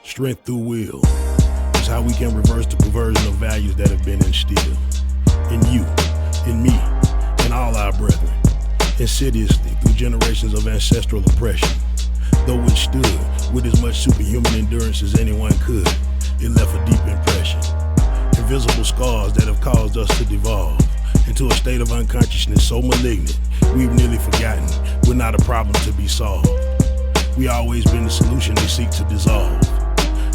Strength through will is how we can reverse the perversion of values that have been instilled in you, in me, and all our brethren, insidiously through generations of ancestral oppression. Though it stood with as much superhuman endurance as anyone could, it left a deep impression. Invisible scars that have caused us to devolve into a state of unconsciousness so malignant, we've nearly forgotten we're not a problem to be solved. We always been the solution they seek to dissolve,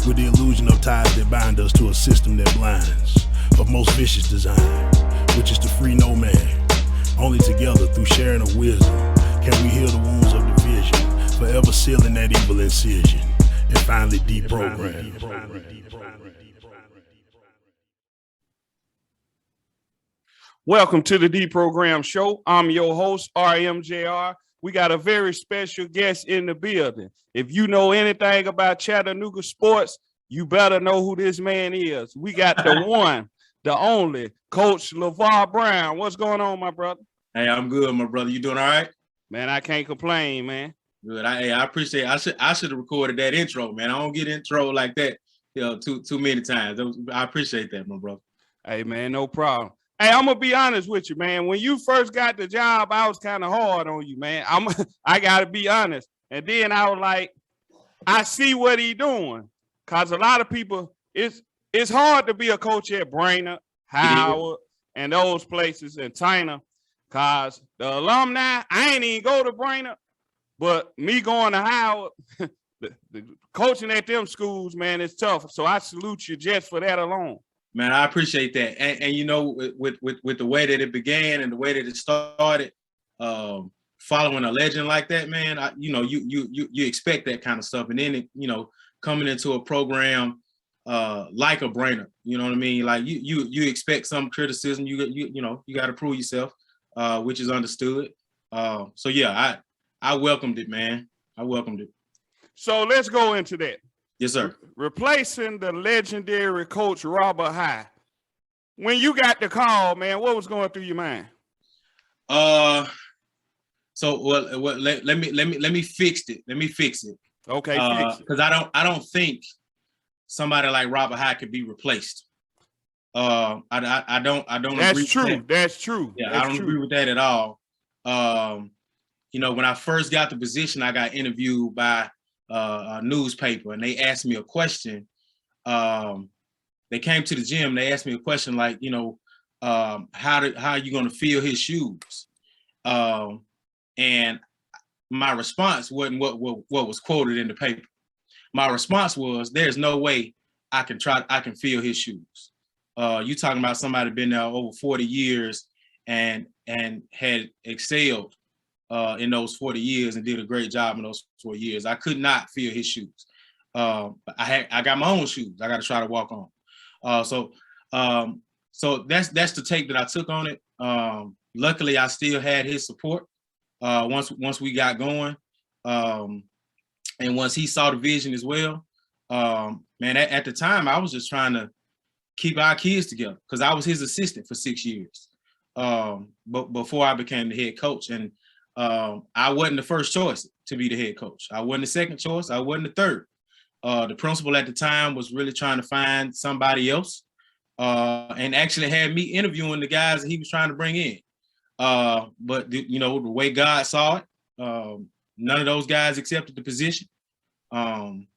with the illusion of ties that bind us to a system that blinds, of most vicious design, which is to free no man. Only together, through sharing of wisdom, can we heal the wounds of division, forever sealing that evil incision, and finally deprogram. Welcome to the Deprogram show. I'm your host, RMJR. We got a very special guest in the building. If you know anything about Chattanooga sports, you better know who this man is. We got the one, the only, Coach Levar Brown. What's going on, my brother? Hey, I'm good, my brother. You doing all right? Man, I can't complain, man. Good. I appreciate it. I should have recorded that intro, man. I don't get intro like that, too many times. I appreciate that, my brother. Hey, man, no problem. Hey, I'm gonna be honest with you, man. When you first got the job, I was kind of hard on you, man. I gotta be honest. And then I was like, I see what he doing. Cause a lot of people, it's hard to be a coach at Brainerd, Howard, and those places in China. Cause the alumni, I ain't even go to Brainerd, but me going to Howard, the coaching at them schools, man, it's tough. So I salute you just for that alone. Man, I appreciate that. And you know, with the way that it began and the way that it started, following a legend like that, man, you expect that kind of stuff. And then coming into a program like a Brainerd, you know what I mean? Like you expect some criticism. You got to prove yourself, which is understood. So yeah, I welcomed it, man. I welcomed it. So let's go into that. Yes, sir. Replacing the legendary Coach Robert High. When you got the call, man, what was going through your mind? Let me fix it. Let me fix it. Okay, fix it. Because I don't think somebody like Robert High could be replaced. I don't. That's agree true. With that. That's true. Yeah, That's I don't agree with that at all. When I first got the position, I got interviewed by a newspaper, and they asked me a question. They came to the gym. They asked me a question like, how are you going to fill his shoes? And my response wasn't what was quoted in the paper. My response was, "There's no way I can fill his shoes." You talking about somebody been there over 40 years and had excelled in those 40 years and did a great job in those 4 years. I could not fill his shoes. But I got my own shoes. I got to try to walk on. So that's the take that I took on it. Luckily, I still had his support once we got going, and once he saw the vision as well. Man, at the time, I was just trying to keep our kids together because I was his assistant for 6 years. But before I became the head coach, and I wasn't the first choice to be the head coach. I wasn't the second choice. I wasn't the third. The principal at the time was really trying to find somebody else, and actually had me interviewing the guys that he was trying to bring in. But the way God saw it, none of those guys accepted the position, and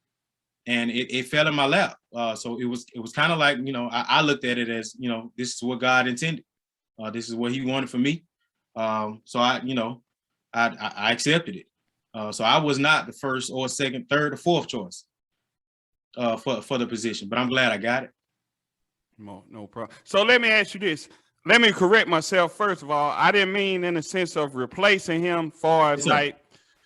it fell in my lap. So it was kind of like, I looked at it as, this is what God intended. This is what He wanted for me. So I accepted it. So I was not the first or second, third, or fourth choice for the position, but I'm glad I got it. No problem. So let me ask you this. Let me correct myself. First of all, I didn't mean in the sense of replacing him, far as like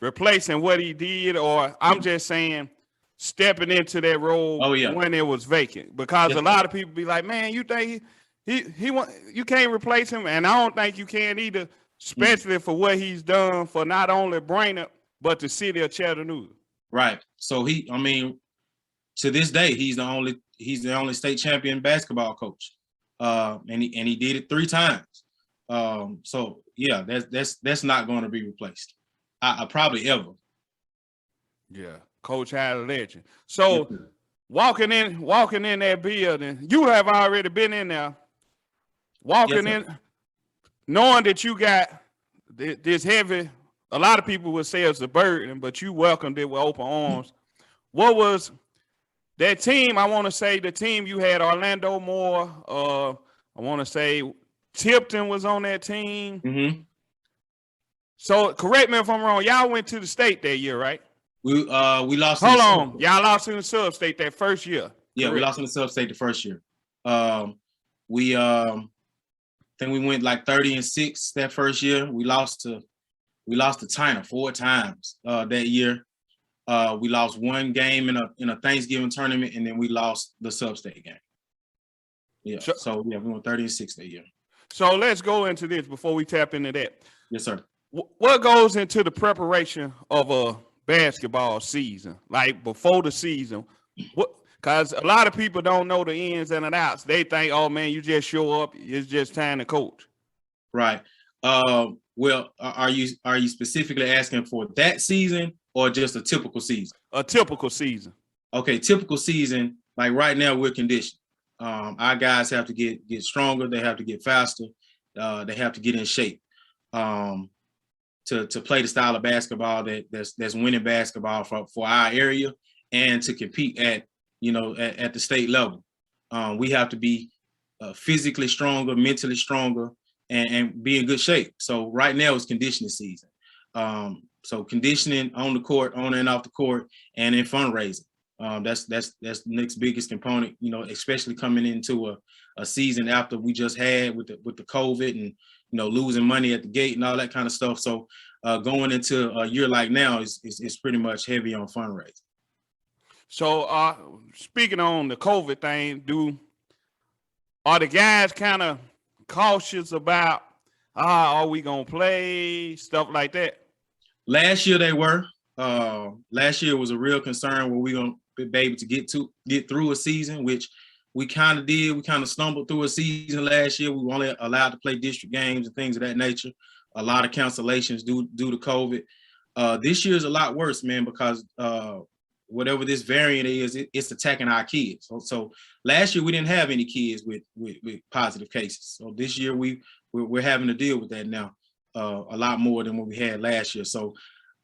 replacing what he did, or I'm just saying stepping into that role when it was vacant. Because a lot of people be like, man, you think you can't replace him, and I don't think you can either. Especially for what he's done for not only Brainerd, but the city of Chattanooga. Right. So to this day, he's the only state champion basketball coach. And he did it 3 times. So yeah, that's not going to be replaced. I probably ever. Yeah. Coachhigh legend. So walking in that building, you have already been in there, walking in, knowing that you got this heavy. A lot of people would say it's a burden, but you welcomed it with open arms. What was that team? I want to say the team you had Orlando Moore. I want to say Tipton was on that team. Mm-hmm. So correct me if I'm wrong. Y'all went to the state that year, right? We lost. Hold on, y'all lost in the sub-state that first year. Yeah, correct? We lost in the sub-state the first year. We think we went like 30-6 that first year. We lost to China 4 times that year. We lost one game in a Thanksgiving tournament, and then we lost the sub-state game. Yeah. So we went 30-6 that year. So let's go into this before we tap into that. Yes, sir. What goes into the preparation of a basketball season? Like before the season, because a lot of people don't know the ins and the outs. They think, oh man, you just show up, it's just time to coach. Right. Well, are you specifically asking for that season or just a typical season? A typical season. Okay, typical season. Like right now, we're conditioned. Our guys have to get stronger. They have to get faster. They have to get in shape to play the style of basketball that's winning basketball for our area and to compete at the state level. We have to be physically stronger, mentally stronger, and be in good shape. So right now it's conditioning season. So conditioning on the court, on and off the court, and in fundraising. That's the next biggest component, especially coming into a season after we just had with the COVID and losing money at the gate and all that kind of stuff. So going into a year like now is pretty much heavy on fundraising. So speaking on the COVID thing, are the guys kind of cautious about are we gonna play, stuff like that? Last year they were. Last year was a real concern where we gonna be able to get through a season, which we kind of did. We kind of stumbled through a season last year. We were only allowed to play district games and things of that nature. A lot of cancellations due to COVID. This year is a lot worse, man, because whatever this variant is, it's attacking our kids. So last year we didn't have any kids with positive cases. So this year we're having to deal with that now a lot more than what we had last year. So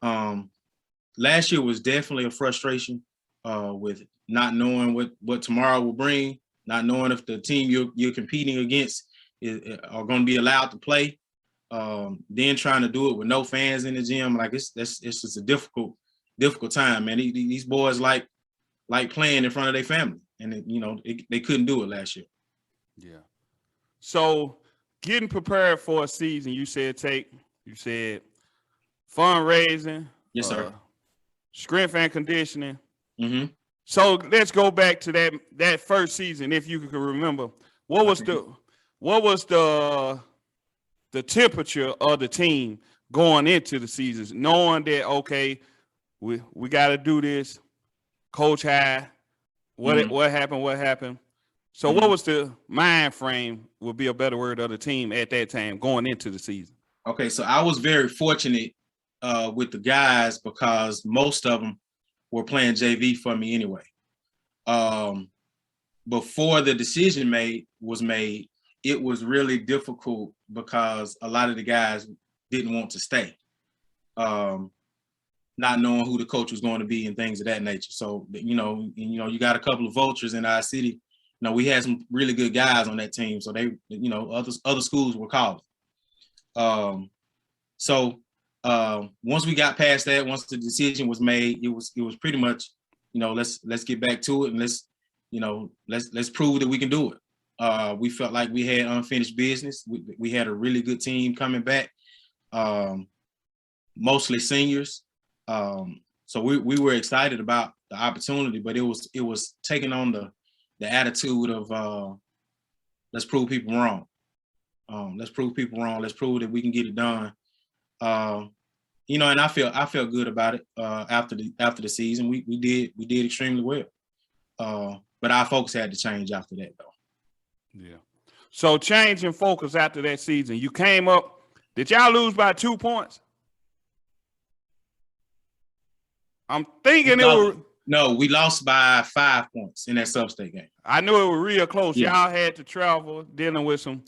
last year was definitely a frustration with not knowing what tomorrow will bring, not knowing if the team you're competing against are going to be allowed to play. Then trying to do it with no fans in the gym, like it's just a difficult time, man. These boys like playing in front of their family, and they couldn't do it last year. Yeah. So getting prepared for a season, you said fundraising. Yes, sir. Strength and conditioning. Mm-hmm. So let's go back to that first season, if you can remember. What was the temperature of the team going into the seasons, knowing that okay, we got to do this. Coachhigh, what happened? So what was the mind frame, would be a better word, of the team at that time going into the season? Okay, so I was very fortunate with the guys because most of them were playing JV for me anyway. Before the decision was made, it was really difficult because a lot of the guys didn't want to stay, not knowing who the coach was going to be and things of that nature. So, you got a couple of vultures in our city. We had some really good guys on that team. So they, other schools were calling. So once we got past that, once the decision was made, it was pretty much, let's get back to it and let's prove that we can do it. We felt like we had unfinished business. We had a really good team coming back, mostly seniors. So we were excited about the opportunity, but it was taking on the attitude of let's prove people wrong. Let's prove people wrong. Let's prove that we can get it done. And I felt good about it after the season. We did extremely well. But our focus had to change after that, though. Yeah. So changing focus after that season, you came up. Did y'all lose by 2 points? I'm thinking No, we lost by 5 points in that sub-state game. I knew it was real close. Yeah. Y'all had to travel, dealing with some.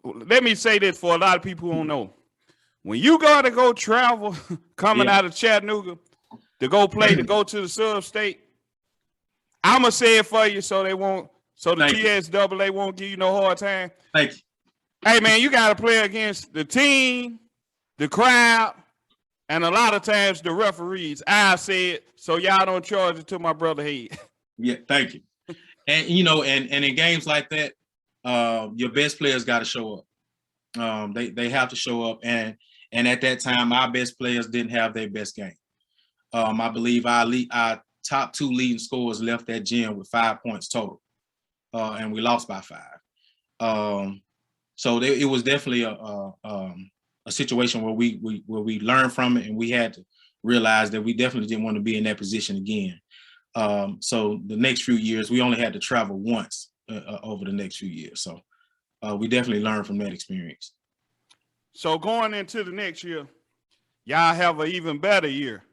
Let me say this for a lot of people who don't know. When you got to go travel, coming out of Chattanooga, to go play, to go to the sub-state, I'm going to say it for you so the TSAA won't give you no hard time. Thank you. Hey, man, you got to play against the team, the crowd, and a lot of times the referees. I said, so y'all don't charge it to my brother head. Yeah, thank you. And, you know, and in games like that, your best players got to show up. They have to show up. And at that time, our best players didn't have their best game. I believe our top 2 leading scorers left that gym with 5 points total. And we lost by 5. So it was definitely a situation where we learned from it, and we had to realize that we definitely didn't want to be in that position again. So the next few years, we only had to travel once over the next few years. So we definitely learned from that experience. So going into the next year, y'all have an even better year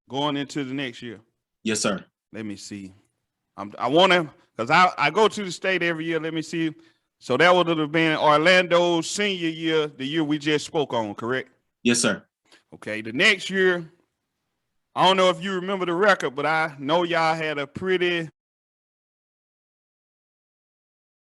going into the next year. Yes, sir. Let me see. I want to, because I go to the state every year. Let me see. So that would have been Orlando's senior year, the year we just spoke on, correct? Yes, sir. Okay, the next year, I don't know if you remember the record, but I know y'all had a pretty